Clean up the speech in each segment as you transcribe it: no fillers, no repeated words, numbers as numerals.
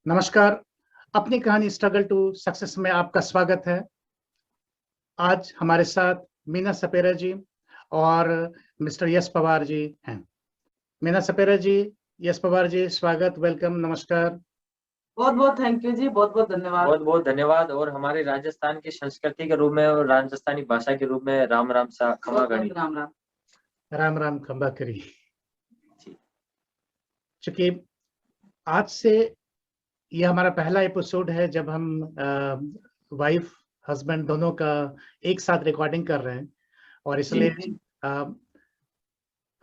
नमस्कार। अपनी कहानी स्ट्रगल टू सक्सेस में आपका स्वागत है। आज हमारे साथ मीना सपेरा जी और मिस्टर यश पवार जी हैं। मीना सपेरा जी, यश पवार जी, स्वागत, वेलकम, नमस्कार। बहुत बहुत थैंक यू जी, बहुत बहुत धन्यवाद। बहुत बहुत धन्यवाद। और हमारे राजस्थान की संस्कृति के रूप में और राजस्थानी भाषा के रूप में राम राम सा खमा गणी। राम राम। राम राम खंबा करी। जी। चूंकि आज से यह हमारा पहला एपिसोड है जब हम वाइफ हस्बैंड दोनों का एक साथ रिकॉर्डिंग कर रहे हैं, और इसलिए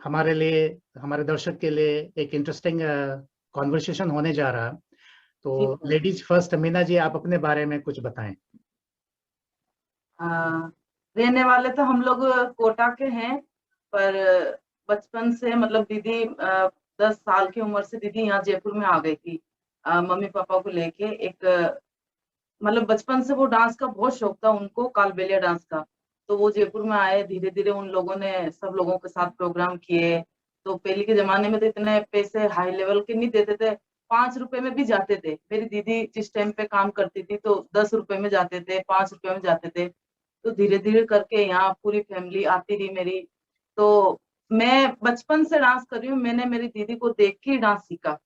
हमारे लिए, हमारे दर्शक के लिए एक इंटरेस्टिंग कॉन्वर्सेशन होने जा रहा। तो लेडीज फर्स्ट, मीना जी आप अपने बारे में कुछ बताएं। रहने वाले तो हम लोग कोटा के हैं, पर बचपन से मतलब दीदी 10 साल की उम्र से दीदी यहाँ जयपुर में आ गई थी मम्मी पापा को लेके। एक मतलब बचपन से वो डांस का बहुत शौक था उनको, कालबेलिया डांस का। तो वो जयपुर में आए, धीरे धीरे उन लोगों ने सब लोगों के साथ प्रोग्राम किए। तो पहले के जमाने में तो इतने पैसे हाई लेवल के नहीं देते थे, 5 रुपए में भी जाते थे। मेरी दीदी जिस टाइम पे काम करती थी तो 10 रुपए में जाते थे, 5 रुपए में जाते थे। तो धीरे धीरे करके यहाँ पूरी फैमिली आती रही मेरी। तो मैं बचपन से डांस कर रही हूँ, मैंने मेरी दीदी को देख के ही डांस सीखा।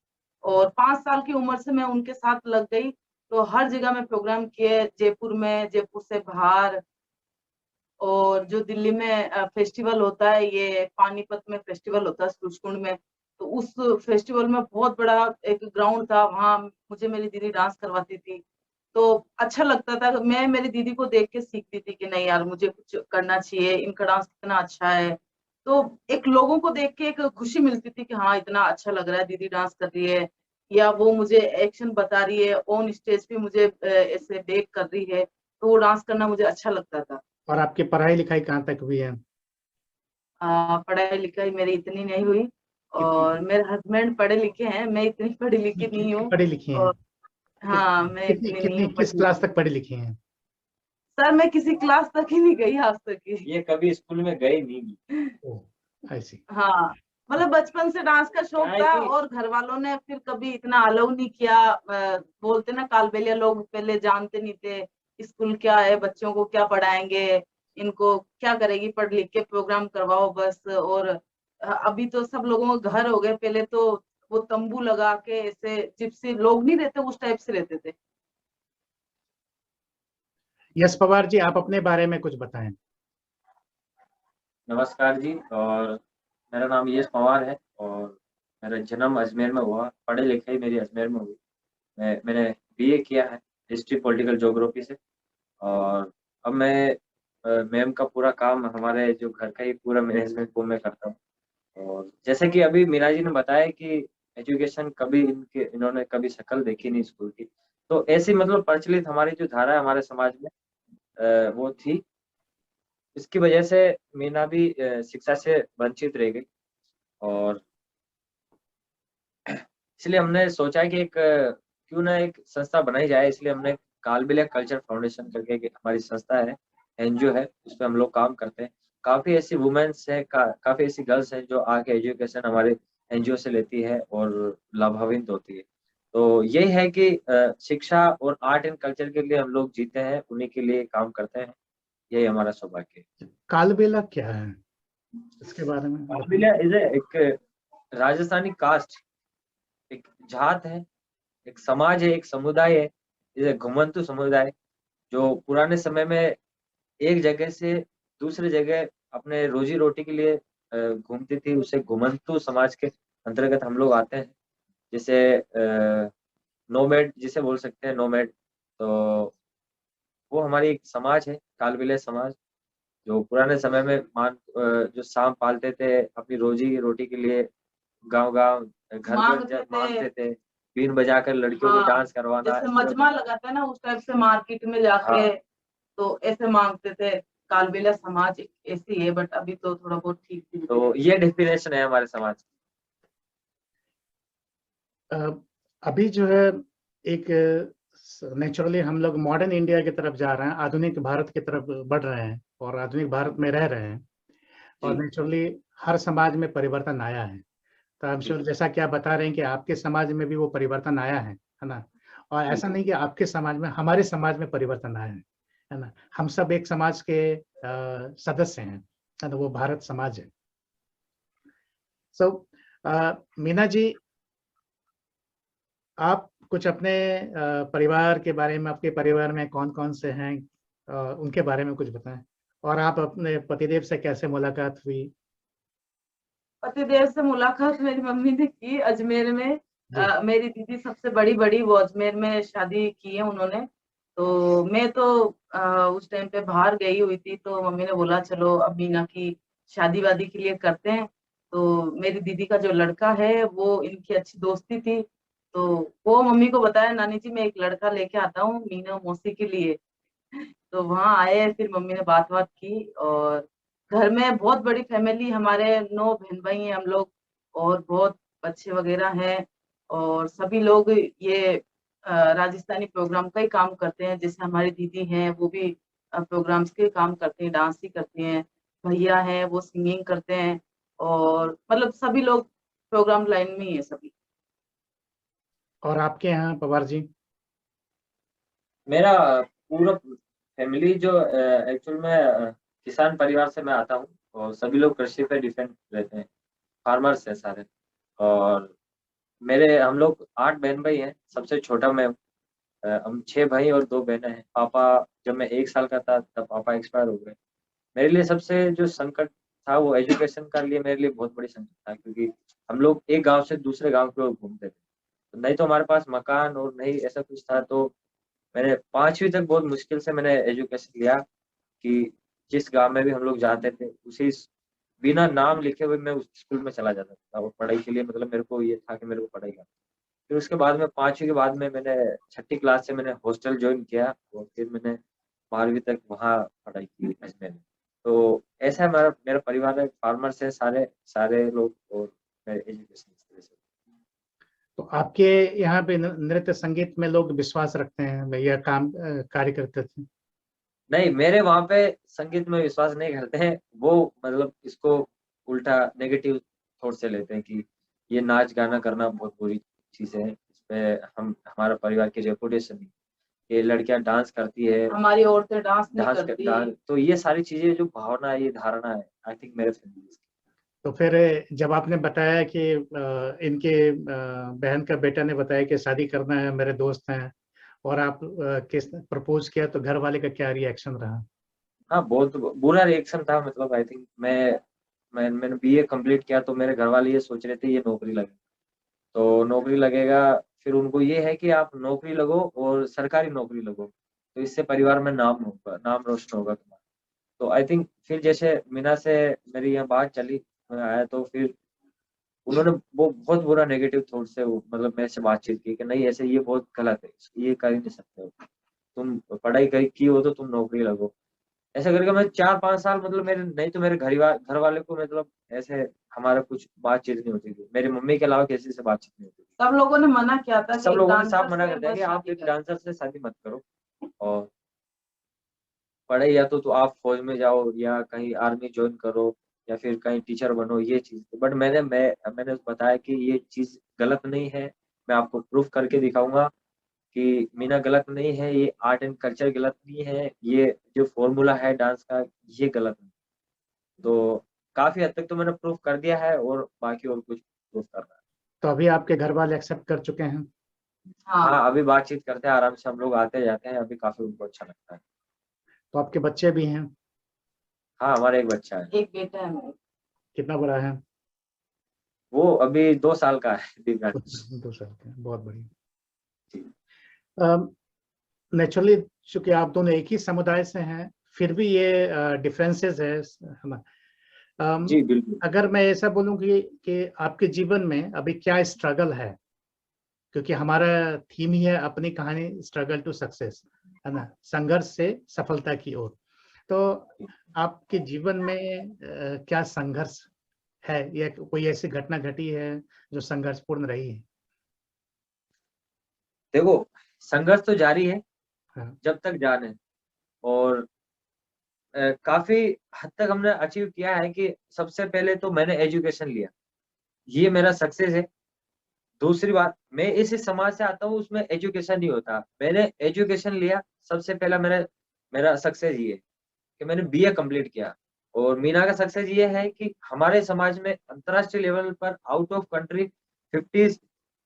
और 5 साल की उम्र से मैं उनके साथ लग गई। तो हर जगह में प्रोग्राम किए, जयपुर में, जयपुर से बाहर। और जो दिल्ली में फेस्टिवल होता है, ये पानीपत में फेस्टिवल होता है सूरजकुंड में, तो उस फेस्टिवल में बहुत बड़ा एक ग्राउंड था, वहां मुझे मेरी दीदी डांस करवाती थी। तो अच्छा लगता था। मैं मेरी दीदी को देख के सीखती थी कि नहीं यार, मुझे कुछ करना चाहिए, इनका डांस कितना अच्छा है। तो एक लोगों को देख के एक खुशी मिलती थी कि हाँ इतना अच्छा लग रहा है, दीदी डांस कर रही है, या वो मुझे एक्शन बता रही है ऑन स्टेज पे, मुझे ऐसे बेक कर रही है। तो वो डांस करना मुझे अच्छा लगता था। और आपकी पढ़ाई लिखाई कहाँ तक हुई है? पढ़ाई लिखाई मेरी इतनी नहीं हुई, और मेरे हस्बैंड पढ़े लिखे हैं, मैं इतनी पढ़ी लिखी नहीं हूँ। पढ़ी लिखी हैं? और हाँ, मैं कितनी इतनी नहीं कितनी हूँ किस पढ़ी क्लास लिखी। तक पढ़ी लिखी हैं? सर मैं किसी क्लास तक ही नहीं गई आज तक की। ये कभी स्कूल में गई नहीं। ओह, आई सी। हाँ, मतलब बचपन से डांस का शौक था, और घर वालों ने फिर कभी इतना अलाउ नहीं किया। बोलते ना, कालबेलिया लोग पहले जानते नहीं थे स्कूल क्या है, बच्चों को क्या पढ़ाएंगे, इनको क्या करेगी, पढ़ लिख के प्रोग्राम करवाओ बस। और अभी तो सब लोगों के घर हो गए, पहले तो वो तंबू लगा के ऐसे जिप्सी लोग नहीं रहते उस टाइप से रहते थे। यश पवार जी आप अपने बारे में कुछ बताएं। नमस्कार जी। और मेरा नाम यश पवार है, और मेरा जन्म अजमेर में हुआ, पढ़ाई लिखाई मेरी अजमेर में हुई। मैंने बीए किया है हिस्ट्री पॉलिटिकल ज्योग्राफी से। और अब मैं मैम का पूरा काम, हमारे जो घर का ही पूरा मैनेजमेंट वो मैं करता हूँ। और जैसे कि अभी मीना जी ने बताया कि एजुकेशन कभी इन्होंने कभी शक्ल देखी नहीं स्कूल की, तो ऐसी मतलब प्रचलित हमारी जो धारा है हमारे समाज में वो थी। इसकी वजह से मीना भी शिक्षा से वंचित रह गई। और इसलिए हमने सोचा कि एक क्यों ना एक संस्था बनाई जाए। इसलिए हमने कालबेलिया कल्चर फाउंडेशन करके एक हमारी संस्था है, एनजीओ है, उस पर हम लोग काम करते हैं। काफी ऐसी वुमेन्स है, काफी ऐसी गर्ल्स हैं जो आके एजुकेशन हमारे एनजीओ से लेती है और लाभान्वित होती है। तो यही है कि शिक्षा और आर्ट एंड कल्चर के लिए हम लोग जीते हैं, उन्हीं के लिए काम करते हैं। यही हमारा सौभाग्य है। कालबेला क्या है, इसके बारे में बताएं। कालबेलिया इज एक राजस्थानी कास्ट, एक जात है, एक समाज है, एक समुदाय है। जैसे घुमंतु समुदाय जो पुराने समय में एक जगह से दूसरे जगह अपने रोजी रोटी के लिए घूमती थी, उसे घुमंतु समाज के अंतर्गत हम लोग आते हैं। जैसे नोमैड जिसे बोल सकते हैं, नोमैड। तो वो हमारी एक समाज है, कालबेलिया समाज, जो पुराने समय में जो सांप पालते थे अपनी रोजी रोटी के लिए, गांव गांव घर घर मांगते थे, बीन बजाकर लड़कियों को डांस करवाना। जैसे मजमा लगाता है ना, उस टाइप से मार्केट में जाके तो ऐसे मांगते थे। कालबेलिया समाज ऐसी है, बट अभी तो थोड़ा बहुत ठीक थी। तो ये डेफिनेशन है हमारे समाज। अभी जो है एक नेचुरली हम लोग मॉडर्न इंडिया की तरफ जा रहे हैं, आधुनिक भारत की तरफ बढ़ रहे हैं और आधुनिक भारत में रह रहे हैं, और नेचुरली हर समाज में परिवर्तन आया है। तो आई एम श्योर जैसा कि आप बता रहे हैं कि आपके समाज में भी वो परिवर्तन आया है ना? और ऐसा नहीं कि आपके समाज में, हमारे समाज में परिवर्तन आए हैं, है ना। हम सब एक समाज के सदस्य हैं, है ना, वो भारत समाज है। सो मीना जी, आप कुछ अपने परिवार के बारे में, आपके परिवार में कौन-कौन से हैं, उनके बारे में कुछ बताएं, और आप अपने पतिदेव से कैसे मुलाकात हुई? पतिदेव से मुलाकात मेरी मम्मी ने की अजमेर में। जी। मेरी दीदी सबसे बड़ी वो अजमेर में शादी की है उन्होंने। तो मैं तो उस टाइम पे बाहर गई हुई थी, तो मम्मी ने बोला चलो अब मीना की शादी वादी के लिए करते हैं। तो मेरी दीदी का जो लड़का है वो इनकी अच्छी दोस्ती थी, तो वो मम्मी को बताया, नानी जी मैं एक लड़का लेके आता हूँ मीना मौसी के लिए। तो वहाँ आए, फिर मम्मी ने बात बात की, और घर में बहुत बड़ी फैमिली, हमारे 9 बहन भाई हैं हम लोग, और बहुत बच्चे वगैरह हैं, और सभी लोग ये राजस्थानी प्रोग्राम का ही काम करते हैं। जैसे हमारी दीदी हैं वो भी प्रोग्राम्स के काम करती हैं, डांस ही करती हैं। भैया हैं वो सिंगिंग करते हैं, और मतलब सभी लोग प्रोग्राम लाइन में ही है सभी। और आपके यहाँ पवार जी? मेरा पूरा फैमिली जो एक्चुअल में किसान परिवार से मैं आता हूँ, और सभी लोग कृषि पे डिपेंड रहते हैं, फार्मर्स है सारे। और हम लोग 8 बहन भाई हैं, सबसे छोटा मैं हूँ। हम 6 भाई और 2 बहनें हैं। पापा, जब मैं 1 साल का था तब पापा एक्सपायर हो गए। मेरे लिए सबसे जो संकट था वो एजुकेशन का लिए मेरे लिए बहुत बड़ी संकट था, क्योंकि हम लोग एक गांव से दूसरे गांव की ओर घूमते थे, तो नहीं तो हमारे पास मकान और नहीं ऐसा कुछ था। तो मैंने 5वीं तक बहुत मुश्किल से मैंने एजुकेशन लिया, कि जिस गांव में भी हम लोग जाते थे उसी बिना नाम लिखे हुए मैं उस स्कूल में चला जाता था, और पढ़ाई के लिए मतलब मेरे को ये था कि मेरे को पढ़ाई करनी। फिर उसके बाद में 5वीं के बाद में मैंने 6ठी क्लास से मैंने हॉस्टल ज्वाइन किया, और फिर मैंने 12वीं तक वहाँ पढ़ाई की अजमेर में। तो ऐसा है, मेरा परिवार है, फार्मर से सारे सारे लोग, और मेरे एजुकेशन इस तरह से। तो आपके यहाँ पे नृत्य संगीत में लोग विश्वास रखते हैं या काम कार्य करते थे? नहीं, मेरे वहाँ पे संगीत में विश्वास नहीं करते हैं। वो मतलब इसको उल्टा नेगेटिव थॉट से लेते हैं कि ये नाच गाना करना बहुत बुरी चीज़ है। इसपे हमारा परिवार की रेपुटेशन नहीं, ये लड़कियाँ डांस करती है, हमारी औरतें डांस नहीं करती। डांस, तो ये सारी चीज़ें जो भावना है, ये धारणा है, आई थिंक मेरे फैमिली। तो फिर जब आपने बताया कि इनके बहन का बेटा ने बताया कि शादी करना है, मेरे दोस्त हैं, और आप किस प्रपोज किया, तो घर वाले का क्या रिएक्शन रहा? हाँ, बहुत बुरा रिएक्शन था। मतलब आई थिंक मैंने बीए कंप्लीट किया, तो मेरे घर वाले ये सोच रहे थे ये नौकरी लगेगा, तो नौकरी लगेगा, फिर उनको ये है कि आप नौकरी लगो और सरकारी नौकरी लगो, तो इससे परिवार में नाम होगा, नाम रोशन होगा तुम्हारा। तो आई थिंक फिर जैसे मीना से मेरी यहाँ बात चली, मैं आया, तो फिर उन्होंने वो बहुत बुरा नेगेटिव थॉट से मतलब मेरे से बातचीत की कि नहीं, ऐसे ये बहुत गलत है, ये कर ही नहीं सकते हो, तुम पढ़ाई की हो तो तुम नौकरी लगो। ऐसा करके मैं 4-5 साल, मतलब मेरे नहीं तो मेरे घर वाले को मतलब ऐसे हमारा कुछ बातचीत नहीं होती थी, मेरी मम्मी के अलावा किसी से बातचीत नहीं होती थी। सब लोगों ने मना किया था कि सब एक लोगों ने साफ डांसर मना से कर दिया बस कि आप शादी एक कर। डांसर से शादी मत करो, और पढ़े या तो आप फौज में जाओ, या कहीं आर्मी ज्वाइन करो, या फिर कहीं टीचर बनो, ये चीज। बट मैंने बताया कि ये चीज गलत नहीं है, मैं आपको प्रूफ करके दिखाऊंगा कि मीना गलत नहीं है, ये आर्ट एंड कल्चर गलत नहीं है, ये जो फॉर्मूला है डांस का ये गलत नहीं। तो काफी हद तक तो मैंने प्रूफ कर दिया है, और बाकी और कुछ प्रूफ करना है। तो अभी आपके घर वाले एक्सेप्ट कर चुके हैं? हाँ, हाँ, अभी बातचीत करते हैं आराम से, हम लोग आते जाते हैं, अभी काफी उनको अच्छा लगता है। तो आपके बच्चे भी हैं? हाँ, हमारा एक बच्चा है। एक बेटा है मेरा। कितना बड़ा है? वो अभी 2 साल का है, दिव्यांश। 2 साल का, बहुत बढ़िया। जी। नेचुरली चूंकि आप दोनों एक ही समुदाय से हैं, फिर भी ये डिफरेंसेस है ना। जी बिल्कुल। अगर मैं ऐसा बोलूं कि आपके जीवन में अभी क्या स्ट्रगल है, क्योंकि हमारा थीम ही है अपनी कहानी, स्ट्रगल टू सक्सेस, है ना, संघर्ष से सफलता की ओर। तो आपके जीवन में क्या संघर्ष है, या कोई ऐसी घटना घटी है जो संघर्षपूर्ण रही है? देखो, संघर्ष तो जारी है हाँ। जब तक जान है, और काफी हद तक हमने अचीव किया है। कि सबसे पहले तो मैंने एजुकेशन लिया, ये मेरा सक्सेस है। दूसरी बात, मैं इस समाज से आता हूँ, उसमें एजुकेशन नहीं होता। मैंने एजुकेशन लिया, सबसे पहला मेरा सक्सेस ये है कि मैंने बीए कंप्लीट किया। और मीना का सक्सेस ये है कि हमारे समाज में अंतर्राष्ट्रीय लेवल पर out of country 50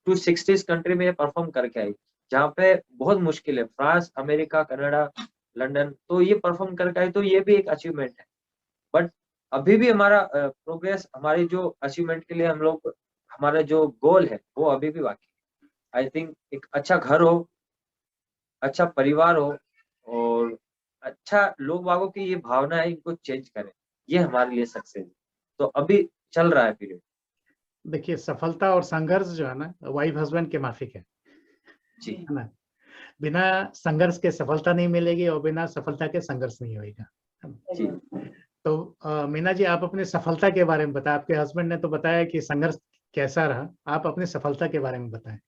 to 60 country में परफॉर्म करके आई, जहाँ पे बहुत मुश्किल है, फ्रांस, अमेरिका, कनाडा, लंदन, तो ये परफॉर्म करके आई, तो ये भी एक अचीवमेंट है। बट अभी भी हमारा प्रोग्रेस, हमारी जो अचीवमेंट के लिए हम लोग, हमारा जो गोल है वो अभी भी बाकी है। आई थिंक एक अच्छा घर हो, अच्छा परिवार हो, और अच्छा लोग बागों की ये भावना है, इनको चेंज करें, ये हमारे लिए सक्सेस है। तो अभी चल रहा है पीरियड। देखिए, सफलता और संघर्ष जो है ना, वाइफ हस्बैंड के माफिक है जी। ना। बिना संघर्ष के सफलता नहीं मिलेगी और बिना सफलता के संघर्ष नहीं होगा। जी। तो मीना जी, आप अपनी सफलता के बारे में बताएं। आपके हस्बैंड ने तो बताया कि संघर्ष कैसा रहा, आप अपनी सफलता के बारे में बताएं।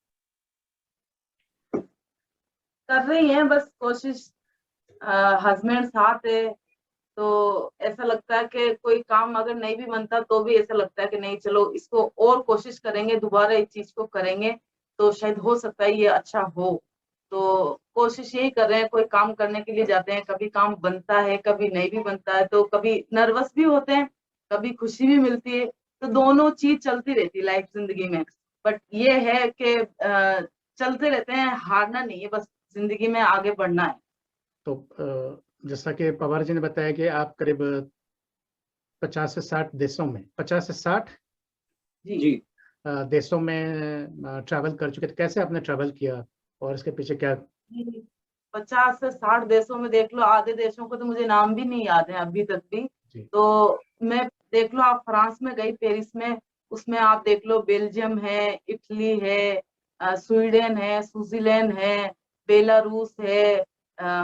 कर रही हैं बस कोशिश। हस्बैंड साथ है तो ऐसा लगता है कि कोई काम अगर नहीं भी बनता तो भी ऐसा लगता है कि नहीं, चलो इसको और कोशिश करेंगे, दोबारा इस चीज को करेंगे तो शायद हो सकता है ये अच्छा हो। तो कोशिश यही कर रहे हैं। कोई काम करने के लिए जाते हैं, कभी काम बनता है, कभी नहीं भी बनता है, तो कभी नर्वस भी होते हैं, कभी खुशी भी मिलती है। तो दोनों चीज चलती रहती है लाइफ जिंदगी में। बट ये है कि चलते रहते हैं, हारना नहीं है, बस जिंदगी में आगे बढ़ना है। तो जैसा कि पवार जी ने बताया कि आप करीब 50 से 60 देशों में, 50 से 60 जी। देशों में ट्रैवल कर चुके थे। कैसे आपने ट्रैवल किया और इसके पीछे क्या? 50 से 60 देशों में देख लो, आधे देशों को तो मुझे नाम भी नहीं याद है अभी तक भी। जी। तो मैं देख लो, आप फ्रांस में गई, पेरिस में, उसमें आप देख लो बेल्जियम है, इटली है, स्वीडन है, स्विट्जरलैंड है, बेलारूस है,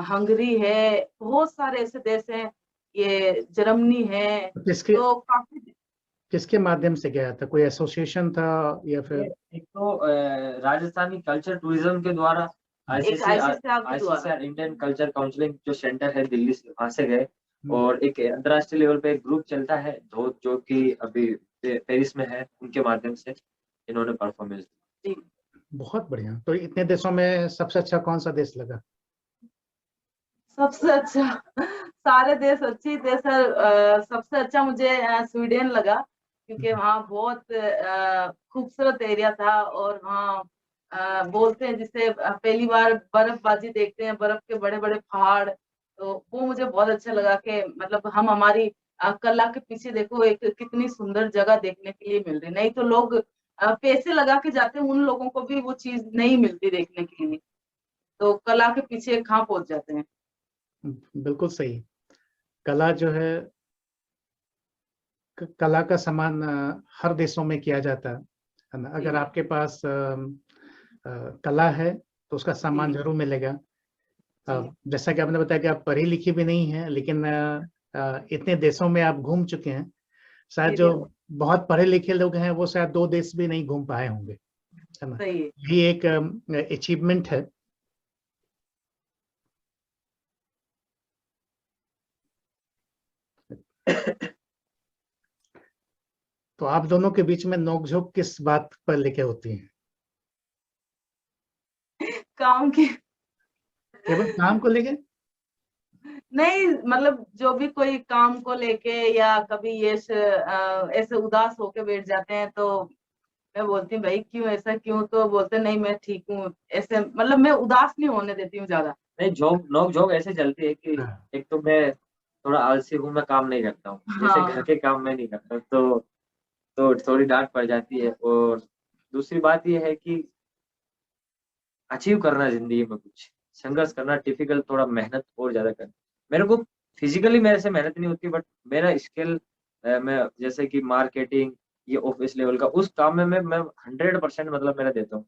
हंगरी है, बहुत सारे ऐसे देश हैं, ये जर्मनी है। किसके तो काफी किसके माध्यम से गया था? कोई एसोसिएशन था या फिर? एक तो राजस्थानी कल्चर टूरिज्म के द्वारा एक ICCR के द्वारा। आईसीसीआर इंडियन कल्चर काउंसलिंग जो सेंटर है दिल्ली से, वहां से गए। और एक अंतर्राष्ट्रीय लेवल पे एक ग्रुप चलता है जो कि अभी पेरिस में है, उनके माध्यम से इन्होंने परफॉर्मेंस दी। बहुत बढ़िया। तो इतने देशों में सबसे अच्छा कौन सा देश लगा? सबसे अच्छा सारे देश अच्छे थे सर। सबसे अच्छा मुझे स्वीडन लगा, क्योंकि वहाँ बहुत खूबसूरत एरिया था। और वहाँ बोलते हैं जिसे पहली बार बर्फबाजी देखते हैं, बर्फ के बड़े बड़े पहाड़, तो वो मुझे बहुत अच्छा लगा कि मतलब हम हमारी कला के पीछे देखो, एक कितनी सुंदर जगह देखने के लिए मिल रही। नहीं तो लोग पैसे लगा के जाते हैं, उन लोगों को भी वो चीज नहीं मिलती देखने के लिए, तो कला के पीछे कहाँ पहुंच जाते हैं। बिल्कुल सही। कला जो है, कला का सम्मान हर देशों में किया जाता है ना। अगर आपके पास कला है तो उसका सम्मान जरूर मिलेगा। जैसा कि आपने बताया कि आप पढ़ी लिखी भी नहीं है, लेकिन इतने देशों में आप घूम चुके हैं। शायद जो बहुत पढ़े लिखे लोग हैं वो शायद 2 देश भी नहीं घूम पाए होंगे, है ना। ये एक अचीवमेंट है। तो आप दोनों के बीच में नोकझोंक किस बात पर लेके होती है? काम की। केवल काम को लेके? नहीं, मतलब जो भी कोई काम को लेके, या कभी ये ऐसे उदास होके बैठ जाते हैं, तो मैं बोलती हूँ भाई क्यों ऐसा, क्यों? तो बोलते नहीं मैं ठीक हूँ, ऐसे मतलब मैं उदास नहीं होने देती हूँ ज्यादा। नहीं, नोक झोंक ऐसे चलती है कि एक तो मैं थोड़ा आलसी हूँ, मैं काम नहीं करता हूँ, जैसे घर के काम में नहीं करता, तो थोड़ी डांट पड़ जाती है। और दूसरी बात ये है कि अचीव करना जिंदगी में कुछ संघर्ष करना डिफिकल्ट, थोड़ा मेहनत और ज्यादा करना। मेरे को फिजिकली मेरे से मेहनत नहीं होती, बट मेरा स्किल, मैं जैसे कि मार्केटिंग, ये ऑफिस लेवल का उस काम में मैं 100% मतलब मेरा देता हूँ,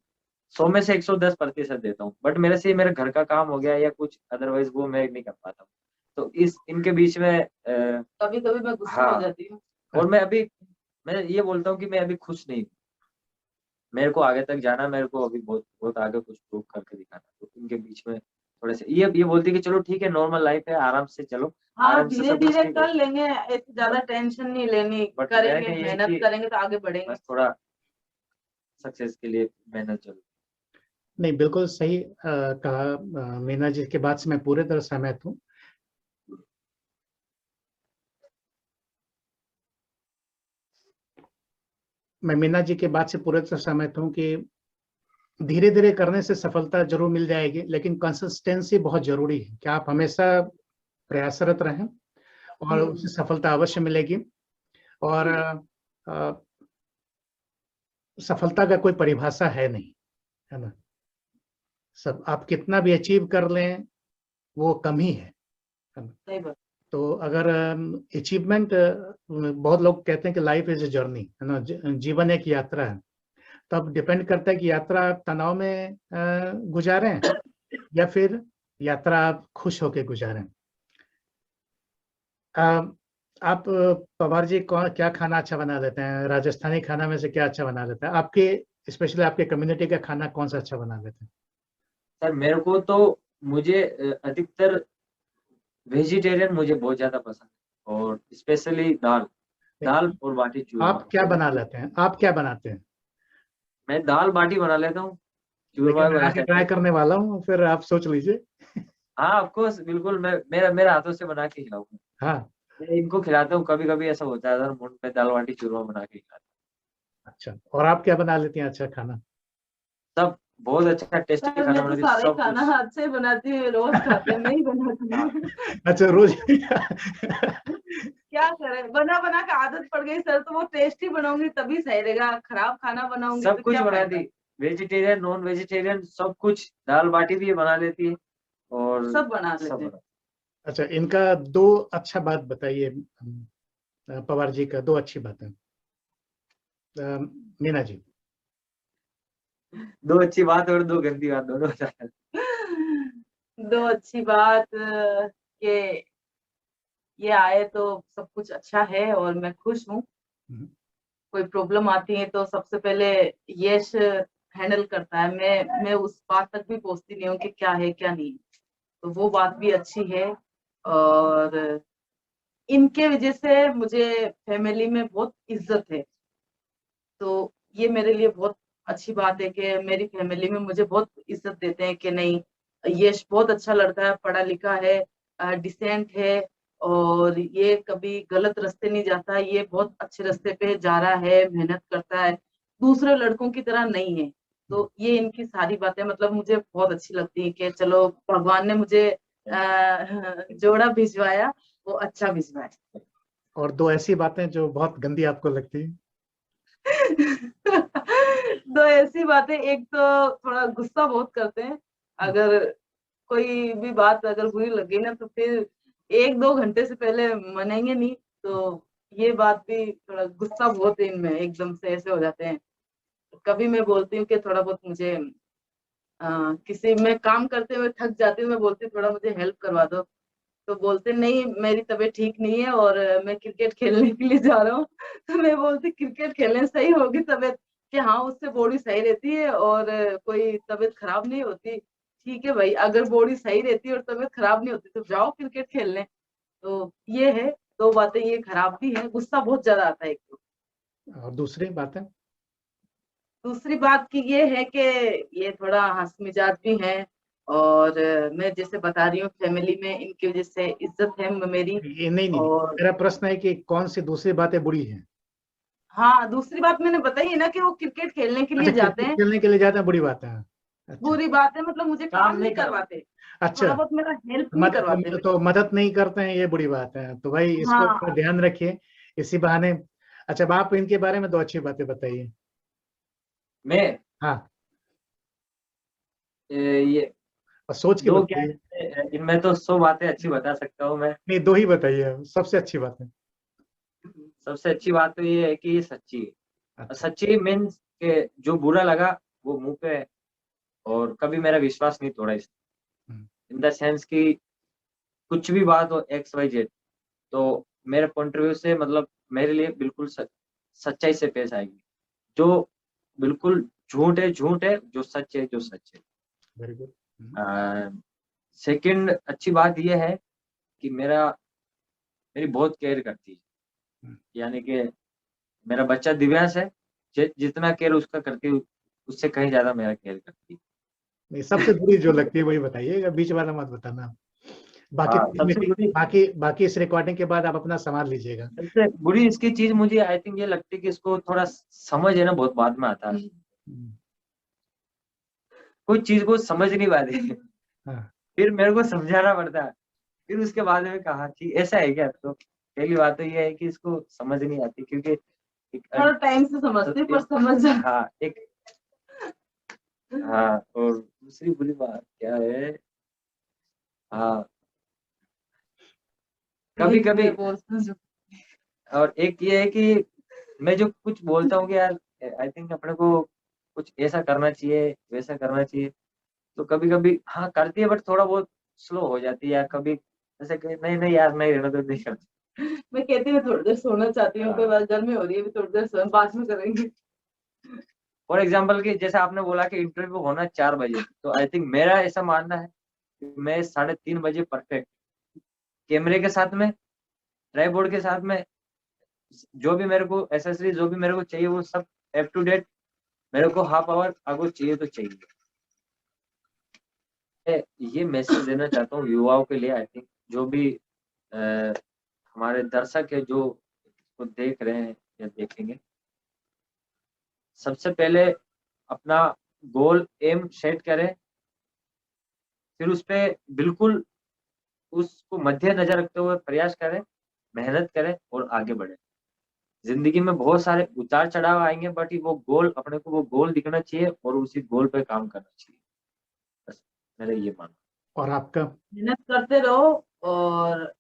100 में से 110% देता हूँ। बट मेरे से मेरे घर का काम हो गया या कुछ अदरवाइज, वो मैं नहीं कर पाता हूँ। तो इनके बीच में कभी कभी मैं गुस्सा हो जाती हूँ। और मैं ये बोलता हूँ कि मैं अभी खुश नहीं हूँ, मेरे को आगे तक जाना, मेरे को अभी बहुत बहुत आगे कुछ प्रूव करके दिखाना। तो इनके बीच में थोड़े से ये बोलती है कि चलो ठीक है, नॉर्मल लाइफ है, आराम से चलो, हाँ, आराम से धीरे सब कुछ धीरे ठीक कर हो। लेंगे, ऐसे ज्यादा टेंशन नहीं लेनी, बट करेंगे, मेहनत करेंगे तो आगे बढ़ेंगे। बस थोड़ा सक्सेस के लिए मेहनत जरूरी। नहीं, बिल्कुल सही कहा मीना जी की बात से मैं पूरी तरह सहमत हूँ। मैं मीना जी की बात से पूरी तरह सहमत हूँ कि धीरे धीरे करने से सफलता जरूर मिल जाएगी, लेकिन कंसिस्टेंसी बहुत जरूरी है कि आप हमेशा प्रयासरत रहें और उससे सफलता अवश्य मिलेगी। और सफलता का कोई परिभाषा है नहीं, है ना। सब आप कितना भी अचीव कर लें वो कम ही है ना। सही बात। तो अगर अचीवमेंट, बहुत लोग कहते हैं कि लाइफ इज ए जर्नी, है ना, जीवन एक यात्रा है। तब डिपेंड करता है कि यात्रा आप तनाव में गुजारें या फिर यात्रा आप खुश होकर गुजारें। आप पवार जी कौन क्या खाना अच्छा बना लेते हैं? राजस्थानी खाना में से क्या अच्छा बना लेते हैं आपके, स्पेशली आपके कम्युनिटी का खाना कौन सा अच्छा बना लेते हैं? सर मेरे को तो मुझे अधिकतर वेजिटेरियन मुझे बहुत ज्यादा पसंद है, और स्पेशली दाल दाल और बाटी चूरमा। आप क्या बना लेते हैं? आप क्या बनाते हैं? मैं दाल बाटी बना लेता हूँ, देखिए चूरमा भी मैं बना आके लेता ट्राई हूँ। करने वाला हूँ, फिर आप सोच लीजिए। हाँ ऑफ कोर्स, बिल्कुल मैं मेरा हाथों से बना के खिलाऊंगा। हाँ, मैं इनको खिलाता हूँ, कभी कभी ऐसा होता है सर मूड में दाल बाटी चूरमा बना के खिलाता अच्छा। और आप क्या बना लेती हैं अच्छा खाना? हूँ। सब बहुत अच्छा टेस्टी सर खाना मैं तो बनाती हूँ, सारे सब खाना कुछ। अच्छे बनाती हूँ, रोज खाते हैं, मैं ही बनाती हाँ, हूँ। अच्छा, रोज। क्या करें, बना बना के आदत पड़ गई सर, तो वो टेस्टी बनाऊंगी तभी सही रहेगा, खराब खाना बनाऊंगी सब तो कुछ क्या बना फायदा। दी, वेजिटेरियन नॉन वेजिटेरियन सब कुछ, दाल बाटी भी ये बना लेती है और सब बना सब लेते हैं। बना। अच्छा, इनका दो अच्छा बात बताइए, पवार जी का दो अच्छी बातें। मीना जी। दो अच्छी बात और दो गंदी बात दोनों बता। दो अच्छी बात कि ये आए तो सब कुछ अच्छा है और मैं खुश हूँ। हम्म, कोई प्रॉब्लम आती है तो सबसे पहले यश हैंडल करता है, मैं उस बात तक भी पहुंचती नहीं हूँ कि क्या है क्या नहीं, तो वो बात भी अच्छी है। और इनके वजह से मुझे फैमिली में बहुत इज्जत है, तो ये मेरे लिए बहुत अच्छी बात है कि मेरी फैमिली में मुझे बहुत इज्जत देते हैं कि नहीं, यश बहुत अच्छा लड़का है, पढ़ा लिखा है, डिसेंट है, और ये कभी गलत रास्ते नहीं जाता, ये बहुत अच्छे रास्ते पे जा रहा है, मेहनत करता है, दूसरे लड़कों की तरह नहीं है। तो ये इनकी सारी बातें मतलब मुझे बहुत अच्छी लगती है कि चलो भगवान ने मुझे जोड़ा भिजवाया, वो अच्छा भिजवाया। और दो ऐसी बातें जो बहुत गंदी आपको लगती है? तो ऐसी बातें, एक तो थोड़ा गुस्सा बहुत करते हैं, अगर कोई भी बात अगर बुरी लगी ना तो फिर 1-2 घंटे से पहले मनेंगे नहीं, तो ये बात भी थोड़ा गुस्सा बहुत है इनमें, एकदम से ऐसे हो जाते हैं। कभी मैं बोलती हूँ कि थोड़ा बहुत मुझे किसी में काम करते हुए थक जाती हूँ, मैं बोलती हूँ थोड़ा मुझे हेल्प करवा दो, तो बोलते नहीं मेरी तबीयत ठीक नहीं है और मैं क्रिकेट खेलने के लिए जा रहा हूँ। तो मैं बोलती क्रिकेट खेलने सही होगी तबीयत, कि हाँ उससे बॉडी सही रहती है और कोई तबीयत खराब नहीं होती। ठीक है भाई, अगर बॉडी सही रहती है और तबीयत खराब नहीं होती तो जाओ क्रिकेट खेलने। तो ये है, दो बातें ये खराब भी है, गुस्सा बहुत ज्यादा आता है एक तो। और दूसरी बातें? दूसरी बात की ये है कि ये थोड़ा हंस मिजाज भी है, और मैं जैसे बता रही हूँ फैमिली में इनकी वजह से इज्जत है मेरी। ये नहीं नहीं, और मेरा प्रश्न है कि कौन सी दूसरी बातें बुरी हैं? हाँ, दूसरी बात मैंने बताई है ना कि वो क्रिकेट खेलने के अच्छा, लिए जाते क्रिकेट हैं। खेलने के लिए जाते हैं, बुरी बात है। अच्छा। बुरी बात है मतलब मुझे काम काम नहीं नहीं करवा। करवाते, अच्छा, थोड़ा बहुत मेरा हेल्प नहीं करवाते मेरे। तो मदद नहीं करते हैं, ये बुरी बात है, तो भाई इसको थोड़ा हाँ, ध्यान रखिए इसी बहाने। अच्छा, अब आप इनके बारे में दो अच्छी बातें बताइए। मैं हाँ, ये और सोच के दो क्या बताइए। है, इनमें तो 100 बातें अच्छी बता सकता हूँ मैं। नहीं, दो ही बताइए सबसे अच्छी बातें। सबसे अच्छी बात तो ये है कि ये सच्ची है, और अच्छा। सच्ची मीन्स के जो बुरा लगा वो मुंह पे है, और कभी मेरा विश्वास नहीं तोड़ा इसने, हम्म, इन द सेंस कि कुछ भी बात हो एक्स वाई जेड, तो मेरे पॉइंट ऑफ व्यू से मतलब मेरे लिए बिल्कुल सच्चाई से पेश आएगी। जो बिल्कुल झूठ है झूठ है, जो सच है जो सच वेरी गुड। है। सेकंड अच्छी बात यह है कि मेरी बहुत केयर करती है, यानी कि मेरा बच्चा दिव्यांश है, जितना केयर उसका करती है उससे कहीं ज्यादा मेरा केयर करती है। नहीं, सबसे बुरी जो लगती है वही बताइएगा, बीच वाला मत बताना। बाकी हाँ, सबसे बुरी बाकी इस रिकॉर्डिंग के बाद आप अपना संभाल लीजिएगा। सबसे बुरी इसकी चीज मुझे आई थिंक ये लगती है कि इसको थोड़ा समझ है ना बहुत बाद में आता है, कोई चीज को समझ नहीं पाते हाँ। फिर मेरे को समझाना पड़ता है, फिर उसके बाद में कहा कि ऐसा है क्या। तो पहली बात तो ये है कि इसको समझ नहीं आती, क्योंकि थोड़ा टाइम से समझते पर समझ जाते। हाँ एक हाँ, और दूसरी बुरी बात क्या है, हाँ कभी कभी, और एक ये है कि मैं जो कुछ बोलता हूँ कि यार आई थिंक अपने को कुछ ऐसा करना चाहिए वैसा करना चाहिए, तो कभी कभी हाँ करती है बट थोड़ा बहुत स्लो हो जाती है, या कभी ऐसे नहीं नहीं यार नहीं रहना तो नहीं करती। मैं कहती हूँ थोड़ी देर सोना चाहती हूँ, कोई बात गर्मी हो रही है, थोड़ी देर बाद में करेंगे। फॉर एग्जाम्पल कि जैसे आपने बोला कि इंटरव्यू होना 4 बजे, तो आई थिंक मेरा ऐसा मानना है कि मैं 3:30 बजे परफेक्ट कैमरे के साथ में, ट्राइपॉड के साथ में, जो भी मेरे को एसेसरी जो भी मेरे को चाहिए वो सब अप टू डेट, मेरे को हाफ आवर अगो चाहिए तो चाहिए। ये मैसेज देना चाहता हूँ युवाओं के लिए, आई थिंक जो भी हमारे दर्शक है जो इसको देख रहे हैं या देखेंगे, सबसे पहले अपना गोल एम सेट करें, फिर उस पर बिल्कुल उसको मध्य नजर रखते हुए प्रयास करें, मेहनत करें और आगे बढ़े। जिंदगी में बहुत सारे उतार चढ़ाव आएंगे, बट वो गोल अपने को वो गोल दिखना चाहिए और उसी गोल पे काम करना चाहिए, बस मेरा ये मानना। और आपका? मेहनत करते रहो, और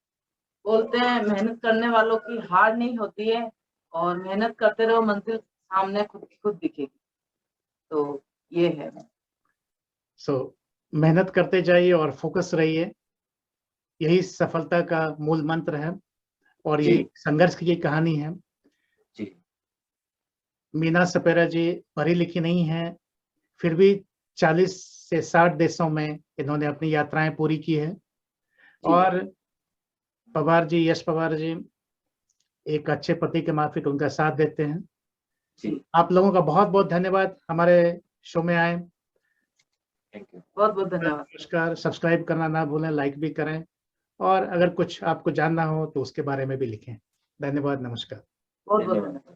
बोलते हैं मेहनत करने वालों की हार नहीं होती है, और मेहनत करते रहो, मंजिल सामने खुद की खुद दिखेगी। तो ये है। मेहनत करते जाइए और फोकस रहिए, यही सफलता का मूल मंत्र है और यही संघर्ष की कहानी है। जी। मीना सपेरा जी पढ़ी लिखी नहीं है, फिर भी 40 से 60 देशों में इन्होंने अपनी यात्राएं पूरी की है। और पवार जी, यश पवार जी एक अच्छे पति के माफिक उनका साथ देते हैं। जी। आप लोगों का बहुत बहुत धन्यवाद हमारे शो में आए। थैंक यू, बहुत बहुत धन्यवाद। नमस्कार। सब्सक्राइब करना ना भूलें, लाइक भी करें, और अगर कुछ आपको जानना हो तो उसके बारे में भी लिखें। धन्यवाद, नमस्कार। बहुत बहुत धन्यवाद।